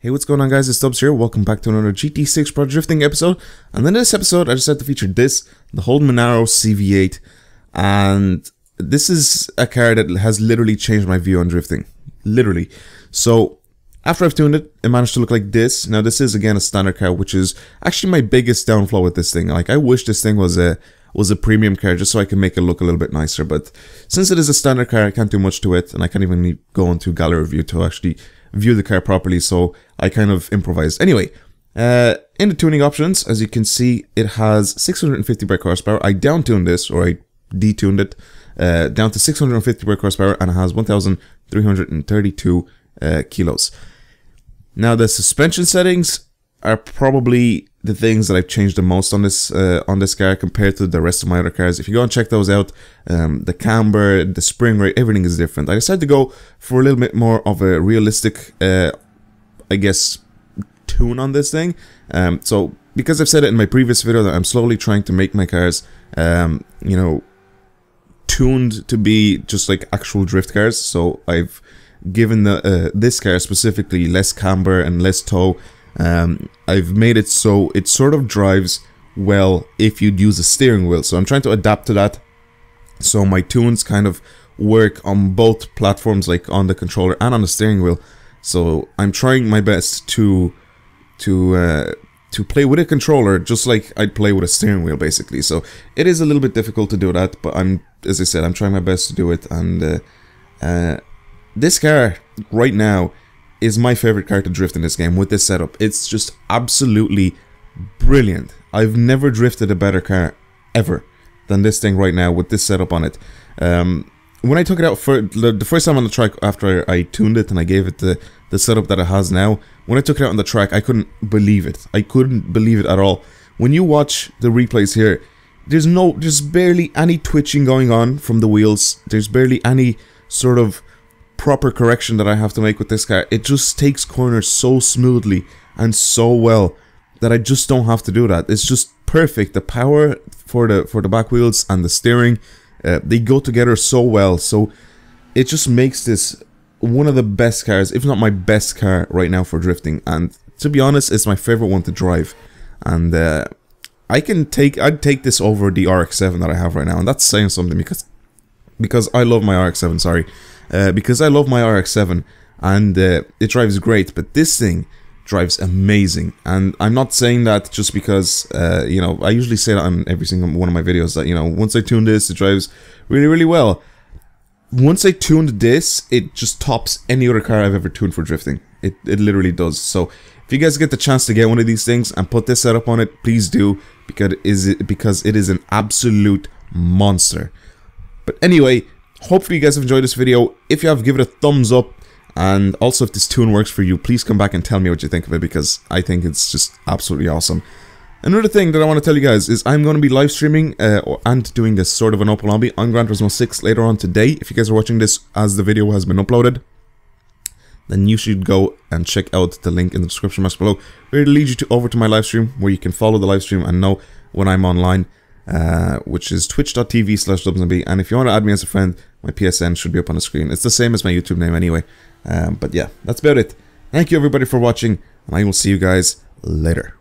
Hey, what's going on, guys? It's Stubbs here. Welcome back to another GT6 Pro Drifting episode. And in this episode, I decided to feature the Holden Monaro CV8. And this is a car that has literally changed my view on drifting. Literally. So, after I've tuned it, it managed to look like this. Now, this is, again, a standard car, which is actually my biggest downfall with this thing. Like, I wish this thing was a premium car just so I can make it look a little bit nicer. But since it is a standard car, I can't do much to it. And I can't even go into gallery view to actually view the car properly, so I kind of improvised. Anyway, in the tuning options, as you can see, it has 650 brake horsepower. I down-tuned this, or I detuned it, down to 650 brake horsepower, and it has 1,332 kilos. Now, the suspension settings are probably the things that I've changed the most on this car compared to the rest of my other cars. If you go and check those out, the camber, the spring rate, everything is different. I decided to go for a little bit more of a realistic, I guess, tune on this thing. So, because I've said it in my previous video that I'm slowly trying to make my cars, you know, tuned to be just like actual drift cars. So, I've given this car specifically less camber and less toe. I've made it so it sort of drives well if you'd use a steering wheel. So I'm trying to adapt to that. So my tunes kind of work on both platforms, like on the controller and on the steering wheel. So I'm trying my best to play with a controller just like I'd play with a steering wheel, basically. So it is a little bit difficult to do that, but as I said, I'm trying my best to do it. And this car right now is my favorite car to drift in this game with this setup. It's just absolutely brilliant. I've never drifted a better car ever than this thing right now with this setup on it. When I took it out for the first time on the track after I tuned it and I gave it the setup that it has now, when I took it out on the track, I couldn't believe it. I couldn't believe it at all. When you watch the replays here, there's barely any twitching going on from the wheels. There's barely any sort of proper correction that I have to make with this car. It just takes corners so smoothly and so well that I just don't have to do that. It's just perfect. The power for the back wheels and the steering, they go together so well. So it just makes this one of the best cars, if not my best car right now for drifting. And to be honest, it's my favorite one to drive. And I'd take this over the RX-7 that I have right now, and that's saying something because I love my RX-7. Sorry. Because I love my RX-7 and it drives great, but this thing drives amazing. And I'm not saying that just because, you know, I usually say that on every single one of my videos that, you know, once I tune this, it drives really, really well. Once I tuned this, it just tops any other car I've ever tuned for drifting. It literally does. So if you guys get the chance to get one of these things and put this setup on it, please do, because it is an absolute monster. But anyway, hopefully you guys have enjoyed this video. If you have, give it a thumbs up. And also, if this tune works for you, please come back and tell me what you think of it, because I think it's just absolutely awesome. Another thing that I want to tell you guys is I'm going to be live streaming and doing this sort of an open lobby on Gran Turismo 6 later on today. If you guys are watching this as the video has been uploaded, then you should go and check out the link in the description box below, where it leads you over to my live stream, where you can follow the live stream and know when I'm online. Which is twitch.tv/DubsNB, and if you want to add me as a friend, my PSN should be up on the screen. It's the same as my YouTube name anyway. But yeah, that's about it. Thank you everybody for watching, and I will see you guys later.